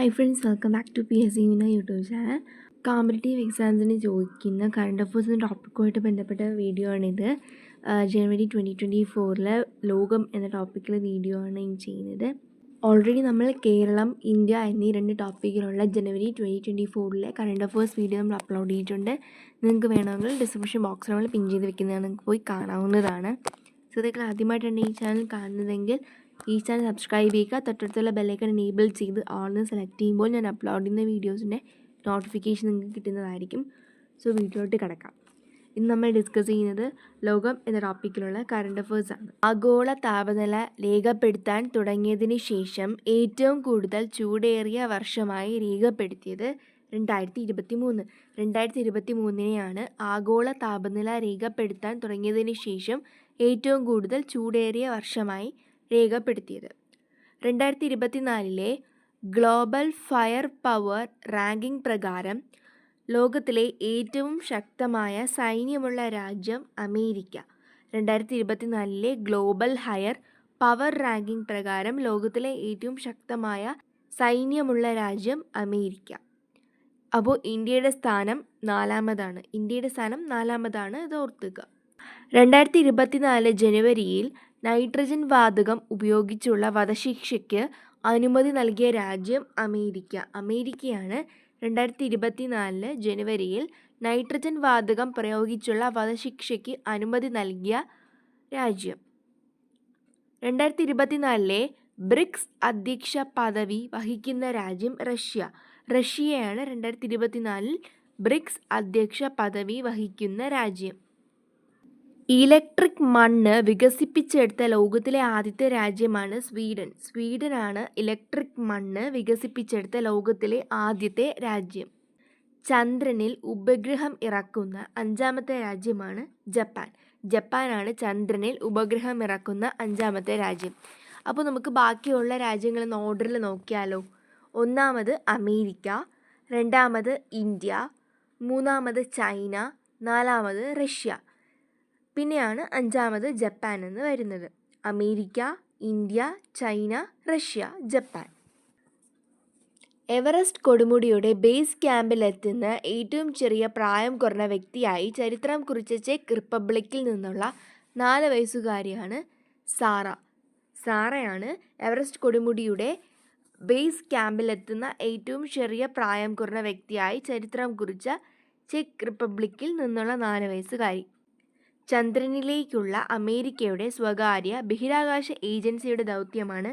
Hi friends, welcome back to PSC Meena YouTube channel. Competitive എക്സാംസിന് ചോദിക്കുന്ന current അഫേഴ്സിൻ്റെ ടോപ്പിക്കുമായിട്ട് ബന്ധപ്പെട്ട video ആണിത്. ജനുവരി 2024 ലോകം എന്ന ടോപ്പിക്കിലെ വീഡിയോ ആണ് ഞാൻ ചെയ്യുന്നത്. ഓൾറെഡി നമ്മൾ കേരളം, ഇന്ത്യ എന്നീ 2 ടോപ്പിക്കിലുള്ള ജനുവരി 2024 കറണ്ട് അഫേഴ്സ് വീഡിയോ നമ്മൾ അപ്ലോഡ് ചെയ്തിട്ടുണ്ട്. നിങ്ങൾക്ക് വേണമെങ്കിൽ ഡിസ്ക്രിപ്ഷൻ ബോക്സിൽ നമ്മൾ പിൻ ചെയ്ത് വെക്കുന്നതാണ്, നിങ്ങൾക്ക് പോയി കാണാവുന്നതാണ്. സോ നിങ്ങൾ ആദ്യമായിട്ടാണ് ഈ ചാനൽ കാണുന്നതെങ്കിൽ ഈ ചാനൽ സബ്സ്ക്രൈബ് ചെയ്യുക. തൊട്ടടുത്തുള്ള ബെല്ലൈക്കൺ എനേബിൾ ചെയ്ത് ഓൾന്ന് സെലക്ട് ചെയ്യുമ്പോൾ ഞാൻ അപ്ലോഡ് ചെയ്യുന്ന വീഡിയോസിൻ്റെ നോട്ടിഫിക്കേഷൻ നിങ്ങൾക്ക് കിട്ടുന്നതായിരിക്കും. സോ വീഡിയോയിലോട്ട് കിടക്കാം. ഇന്ന് നമ്മൾ ഡിസ്കസ് ചെയ്യുന്നത് ലോകം എന്ന ടോപ്പിക്കിലുള്ള കറണ്ട് അഫേഴ്സാണ്. ആഗോള താപനില രേഖപ്പെടുത്താൻ തുടങ്ങിയതിന് ശേഷം ഏറ്റവും കൂടുതൽ ചൂടേറിയ വർഷമായി രേഖപ്പെടുത്തിയത് 2023. 2023 ആഗോള താപനില രേഖപ്പെടുത്താൻ തുടങ്ങിയതിന് ശേഷം ഏറ്റവും കൂടുതൽ ചൂടേറിയ വർഷമായി രേഖപ്പെടുത്തിയത്. 2024 ഗ്ലോബൽ ഫയർ പവർ റാങ്കിംഗ് പ്രകാരം ലോകത്തിലെ ഏറ്റവും ശക്തമായ സൈന്യമുള്ള രാജ്യം America. 2024 global higher power ranking പ്രകാരം ലോകത്തിലെ ഏറ്റവും ശക്തമായ സൈന്യമുള്ള രാജ്യം അമേരിക്ക. അപ്പോൾ ഇന്ത്യയുടെ സ്ഥാനം നാലാമതാണ്. ഇത് ഓർത്തുക. 2024 ജനുവരിയിൽ നൈട്രജൻ വാതകം ഉപയോഗിച്ചുള്ള വധശിക്ഷയ്ക്ക് അനുമതി നൽകിയ രാജ്യം അമേരിക്കയാണ്. 2024 ജനുവരിയിൽ നൈട്രജൻ വാതകം പ്രയോഗിച്ചുള്ള വധശിക്ഷയ്ക്ക് അനുമതി നൽകിയ രാജ്യം. 2024 ബ്രിക്സ് അധ്യക്ഷ പദവി വഹിക്കുന്ന രാജ്യം റഷ്യയാണ്. 2024 ബ്രിക്സ് അധ്യക്ഷ പദവി വഹിക്കുന്ന രാജ്യം. ഇലക്ട്രിക് മണ്ണ് വികസിപ്പിച്ചെടുത്ത ലോകത്തിലെ ആദ്യത്തെ രാജ്യമാണ് സ്വീഡനാണ് ഇലക്ട്രിക് മണ്ണ് വികസിപ്പിച്ചെടുത്ത ലോകത്തിലെ ആദ്യത്തെ രാജ്യം. ചന്ദ്രനിൽ ഉപഗ്രഹം ഇറക്കുന്ന 5ാമത്തെ രാജ്യമാണ് ജപ്പാനാണ് ചന്ദ്രനിൽ ഉപഗ്രഹം ഇറക്കുന്ന 5ാമത്തെ രാജ്യം. അപ്പോൾ നമുക്ക് ബാക്കിയുള്ള രാജ്യങ്ങളെന്ന് ഓർഡറിൽ നോക്കിയാലോ. 1ാമത് അമേരിക്ക, 2ാമത് ഇന്ത്യ, 3ാമത് ചൈന, 4ാമത് റഷ്യ, പിന്നെയാണ് 5ാമത് ജപ്പാൻ എന്ന് വരുന്നത്. അമേരിക്ക, ഇന്ത്യ, ചൈന, റഷ്യ, ജപ്പാൻ. എവറസ്റ്റ് കൊടുമുടിയുടെ ബേസ് ക്യാമ്പിലെത്തുന്ന ഏറ്റവും ചെറിയ പ്രായം കുറഞ്ഞ വ്യക്തിയായി ചരിത്രം കുറിച്ച ചെക്ക് റിപ്പബ്ലിക്കിൽ നിന്നുള്ള 4 വയസ്സുകാരിയാണ് സാറയാണ് എവറസ്റ്റ് കൊടുമുടിയുടെ ബേസ് ക്യാമ്പിലെത്തുന്ന ഏറ്റവും ചെറിയ പ്രായം കുറഞ്ഞ വ്യക്തിയായി ചരിത്രം കുറിച്ച ചെക്ക് റിപ്പബ്ലിക്കിൽ നിന്നുള്ള 4 വയസ്സുകാരി. ചന്ദ്രനിലേക്കുള്ള അമേരിക്കയുടെ സ്വകാര്യ ബഹിരാകാശ ഏജൻസിയുടെ ദൗത്യമാണ്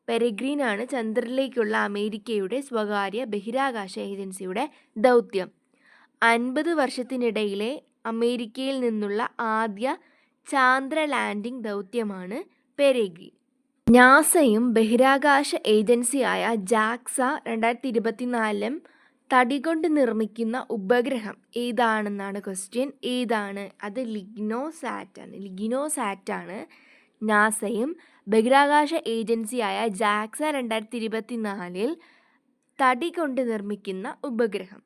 പെരിഗ്രീനാണ് ചന്ദ്രനിലേക്കുള്ള അമേരിക്കയുടെ സ്വകാര്യ ബഹിരാകാശ ഏജൻസിയുടെ ദൗത്യം. 50 വർഷത്തിനിടയിലെ അമേരിക്കയിൽ നിന്നുള്ള ആദ്യ ചാന്ദ്ര ലാൻഡിംഗ് ദൗത്യമാണ് പെരിഗ്രീൻ. നാസയും ബഹിരാകാശ ഏജൻസിയായ ജാക്സ 2024 തടി കൊണ്ട് നിർമ്മിക്കുന്ന ഉപഗ്രഹം ഏതാണെന്നാണ് ക്വസ്റ്റ്യൻ. അത് ലിഗ്നോസാറ്റാണ്. നാസയും ബഹിരാകാശ ഏജൻസിയായ ജാക്സ 2024 തടി കൊണ്ട് നിർമ്മിക്കുന്ന ഉപഗ്രഹം.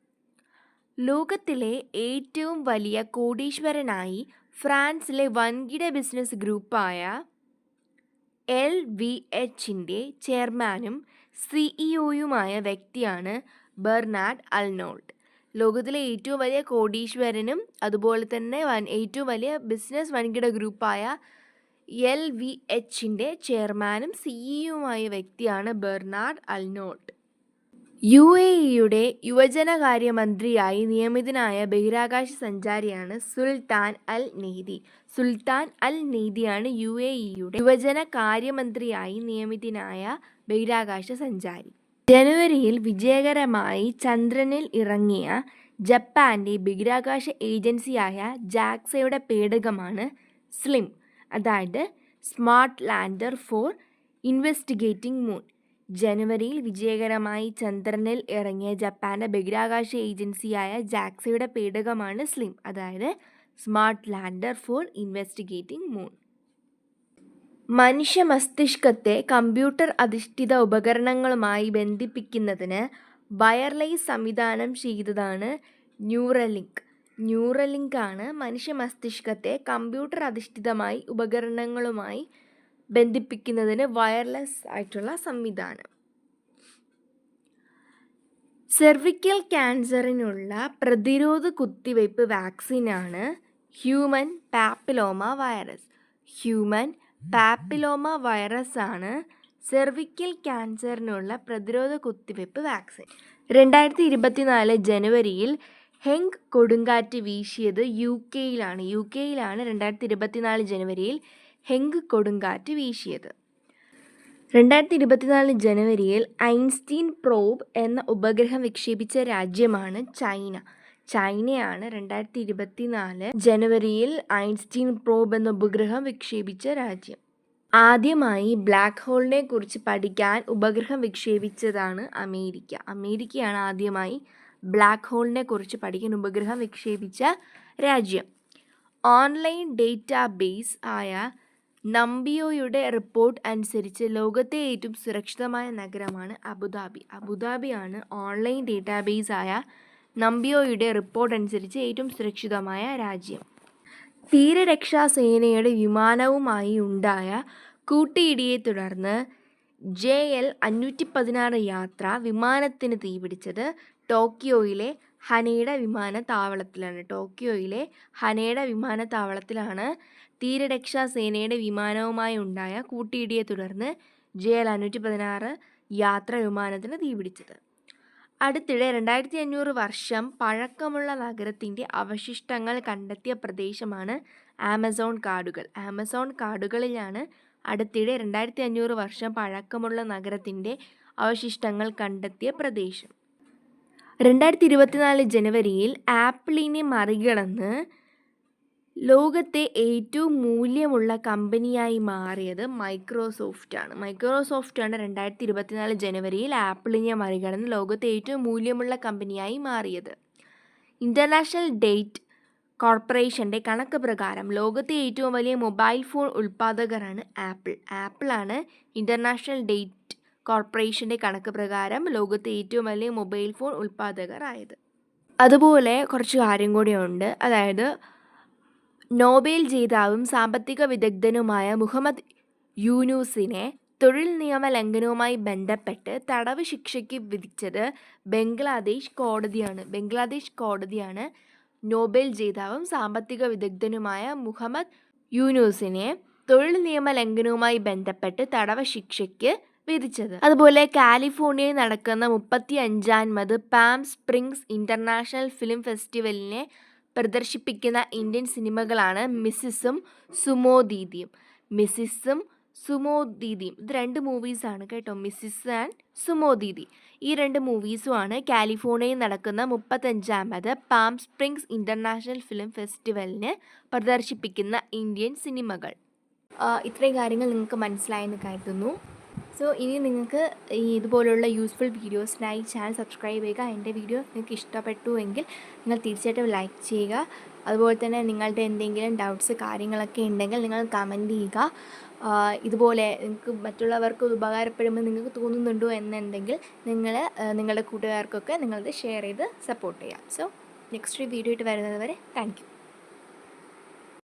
ലോകത്തിലെ ഏറ്റവും വലിയ കോടീശ്വരനായി ഫ്രാൻസിലെ വൻകിട ബിസിനസ് ഗ്രൂപ്പായ LVMHന്റെ ചെയർമാനും സിഇഒയുമായ വ്യക്തിയാണ് ബെർണാഡ് അർനോൾഡ്. ലോകത്തിലെ ഏറ്റവും വലിയ കോടീശ്വരനും അതുപോലെ തന്നെ ഏറ്റവും വലിയ ബിസിനസ് വൻകിട ഗ്രൂപ്പായ LVMHന്റെ ചെയർമാനും സിഇഒയുമായ വ്യക്തിയാണ് ബെർണാഡ് അർനോൾഡ്. UAEയുടെ യുവജനകാര്യമന്ത്രിയായി നിയമിതനായ ബഹിരാകാശ സഞ്ചാരിയാണ് സുൽത്താൻ അൽ നെയ്ദിയാണ് UAEയുടെ യുവജനകാര്യമന്ത്രിയായി നിയമിതനായ ബഹിരാകാശ സഞ്ചാരി. ജനുവരിയിൽ വിജയകരമായി ചന്ദ്രനിൽ ഇറങ്ങിയ ജപ്പാന്റെ ബഹിരാകാശ ഏജൻസിയായ ജാക്സയുടെ പേടകമാണ് സ്ലിം, അതായത് smart lander four investigating moon. ജനുവരിയിൽ വിജയകരമായി ചന്ദ്രനിൽ ഇറങ്ങിയ ജപ്പാന്റെ ബഹിരാകാശ ഏജൻസിയായ ജാക്സയുടെ പേടകമാണ് സ്ലിം, അതായത് smart lander four investigating moon. മനുഷ്യ മസ്തിഷ്കത്തെ കമ്പ്യൂട്ടർ അധിഷ്ഠിത ഉപകരണങ്ങളുമായി ബന്ധിപ്പിക്കുന്നതിന് വയർലെസ് സംവിധാനം ചെയ്തതാണ് ന്യൂറലിങ്ക് ആണ് മനുഷ്യ മസ്തിഷ്കത്തെ കമ്പ്യൂട്ടർ അധിഷ്ഠിതമായി ഉപകരണങ്ങളുമായി ബന്ധിപ്പിക്കുന്നതിന് വയർലെസ് ആയിട്ടുള്ള സംവിധാനം. സെർവിക്കൽ ക്യാൻസറിനുള്ള പ്രതിരോധ കുത്തിവയ്പ്പ് വാക്സിനാണ് human papilloma virus. Human papilloma virus ആണ് സെർവിക്കൽ ക്യാൻസറിനുള്ള പ്രതിരോധ കുത്തിവയ്പ്പ് വാക്സിൻ. 2024 ജനുവരിയിൽ ഹെങ് കൊടുങ്കാറ്റ് വീശിയത് യുകെയിലാണ്. 2024 ജനുവരിയിൽ ഹെങ് കൊടുങ്കാറ്റ് വീശിയത്. 2024 ജനുവരിയിൽ ഐൻസ്റ്റീൻ പ്രോബ് എന്ന ഉപഗ്രഹം വിക്ഷേപിച്ച രാജ്യമാണ് ചൈന. ചൈനയാണ് 2024 ജനുവരിയിൽ ഐൻസ്റ്റീൻ പ്രോബ് എന്ന ഉപഗ്രഹം വിക്ഷേപിച്ച രാജ്യം. ആദ്യമായി ബ്ലാക്ക് ഹോളിനെ കുറിച്ച് പഠിക്കാൻ ഉപഗ്രഹം വിക്ഷേപിച്ചതാണ് അമേരിക്ക. അമേരിക്കയാണ് ആദ്യമായി ബ്ലാക്ക് ഹോളിനെ കുറിച്ച് പഠിക്കാൻ ഉപഗ്രഹം വിക്ഷേപിച്ച രാജ്യം. ഓൺലൈൻ ഡേറ്റാബേസ് ആയ നംബിയോയുടെ റിപ്പോർട്ട് അനുസരിച്ച് ലോകത്തെ ഏറ്റവും സുരക്ഷിതമായ നഗരമാണ് അബുദാബി. അബുദാബിയാണ് ഓൺലൈൻ ഡേറ്റാബേസ് ആയ നംബിയോയുടെ റിപ്പോർട്ട് അനുസരിച്ച് ഏറ്റവും സുരക്ഷിതമായ രാജ്യം. തീരരക്ഷാ സേനയുടെ വിമാനവുമായി ഉണ്ടായ കൂട്ടിയിടിയെ തുടർന്ന് JL-516 യാത്ര വിമാനത്തിന് തീപിടിച്ചത് ടോക്കിയോയിലെ ഹനേഡ വിമാനത്താവളത്തിലാണ്. തീരരക്ഷാ സേനയുടെ വിമാനവുമായി ഉണ്ടായ കൂട്ടിയിടിയെ തുടർന്ന് JL-516 യാത്ര വിമാനത്തിന് തീപിടിച്ചത്. അടുത്തിടെ 2500 വർഷം പഴക്കമുള്ള നഗരത്തിൻ്റെ അവശിഷ്ടങ്ങൾ കണ്ടെത്തിയ പ്രദേശമാണ് ആമസോൺ കാടുകൾ. ആമസോൺ കാടുകളിലാണ് അടുത്തിടെ 2500 വർഷം പഴക്കമുള്ള നഗരത്തിൻ്റെ അവശിഷ്ടങ്ങൾ കണ്ടെത്തിയ പ്രദേശം. 2024 ജനുവരിയിൽ ആപ്പിളിനെ മറികടന്ന് ലോകത്തെ ഏറ്റവും മൂല്യമുള്ള കമ്പനിയായി മാറിയത് മൈക്രോസോഫ്റ്റാണ്. 2024 ജനുവരിയിൽ ആപ്പിളിനെ മറികടന്ന് ലോകത്തെ ഏറ്റവും മൂല്യമുള്ള കമ്പനിയായി മാറിയത്. ഇൻ്റർനാഷണൽ ഡേറ്റ് കോർപ്പറേഷൻ്റെ കണക്ക് പ്രകാരം ലോകത്തെ ഏറ്റവും വലിയ മൊബൈൽ ഫോൺ ഉൽപ്പാദകരാണ് ആപ്പിൾ. ആപ്പിളാണ് ഇൻ്റർനാഷണൽ ഡേറ്റ് കോർപ്പറേഷൻ്റെ കണക്ക് പ്രകാരം ലോകത്തെ ഏറ്റവും വലിയ മൊബൈൽ ഫോൺ ഉൽപ്പാദകരായത്. അതുപോലെ കുറച്ച് കാര്യം കൂടിയുണ്ട്. അതായത് നോബൽ ജേതാവും സാമ്പത്തിക വിദഗ്ധനുമായ മുഹമ്മദ് യൂനുസിനെ തൊഴിൽ നിയമ ലംഘനവുമായി ബന്ധപ്പെട്ട് തടവ് ശിക്ഷയ്ക്ക് വിധിച്ചത് ബംഗ്ലാദേശ് കോടതിയാണ്. നോബൽ ജേതാവും സാമ്പത്തിക വിദഗ്ധനുമായ മുഹമ്മദ് യൂനുസിനെ തൊഴിൽ നിയമ ലംഘനവുമായി ബന്ധപ്പെട്ട് തടവ് ശിക്ഷയ്ക്ക് വിധിച്ചത്. അതുപോലെ കാലിഫോർണിയയിൽ നടക്കുന്ന 35ാമത് പാം സ്പ്രിങ്സ് ഇൻ്റർനാഷണൽ ഫിലിം ഫെസ്റ്റിവലിനെ പ്രദർശിപ്പിക്കുന്ന ഇന്ത്യൻ സിനിമകളാണ് മിസ്സിസും സുമോദീദിയും. ഇത് 2 മൂവീസാണ് കേട്ടോ. മിസ്സിസ് ആൻഡ് സുമോദീദി ഈ 2 മൂവീസുമാണ് കാലിഫോർണിയയിൽ നടക്കുന്ന 35ാമത് പാം സ്പ്രിങ്സ് ഇൻ്റർനാഷണൽ ഫിലിം ഫെസ്റ്റിവലിന് പ്രദർശിപ്പിക്കുന്ന ഇന്ത്യൻ സിനിമകൾ. ഇത്രയും കാര്യങ്ങൾ നിങ്ങൾക്ക് മനസ്സിലായെന്ന് കരുതുന്നു. സോ ഇനി നിങ്ങൾക്ക് ഇതുപോലുള്ള യൂസ്ഫുൾ വീഡിയോസിനായി ചാനൽ സബ്സ്ക്രൈബ് ചെയ്യുക. എൻ്റെ വീഡിയോ നിങ്ങൾക്ക് ഇഷ്ടപ്പെട്ടു എങ്കിൽ നിങ്ങൾ തീർച്ചയായിട്ടും ലൈക്ക് ചെയ്യുക. അതുപോലെ തന്നെ നിങ്ങളുടെ എന്തെങ്കിലും ഡൗട്ട്സ് കാര്യങ്ങളൊക്കെ ഉണ്ടെങ്കിൽ നിങ്ങൾ കമൻറ്റ് ചെയ്യുക. ഇതുപോലെ നിങ്ങൾക്ക് മറ്റുള്ളവർക്ക് ഉപകാരപ്പെടുമെന്ന് നിങ്ങൾക്ക് തോന്നുന്നുണ്ടോ എന്നുണ്ടെങ്കിൽ നിങ്ങൾ നിങ്ങളുടെ കൂട്ടുകാർക്കൊക്കെ നിങ്ങളത് ഷെയർ ചെയ്ത് സപ്പോർട്ട് ചെയ്യാം. സോ നെക്സ്റ്റ് വീഡിയോ ആയിട്ട് വരുന്നത് വരെ താങ്ക് യു.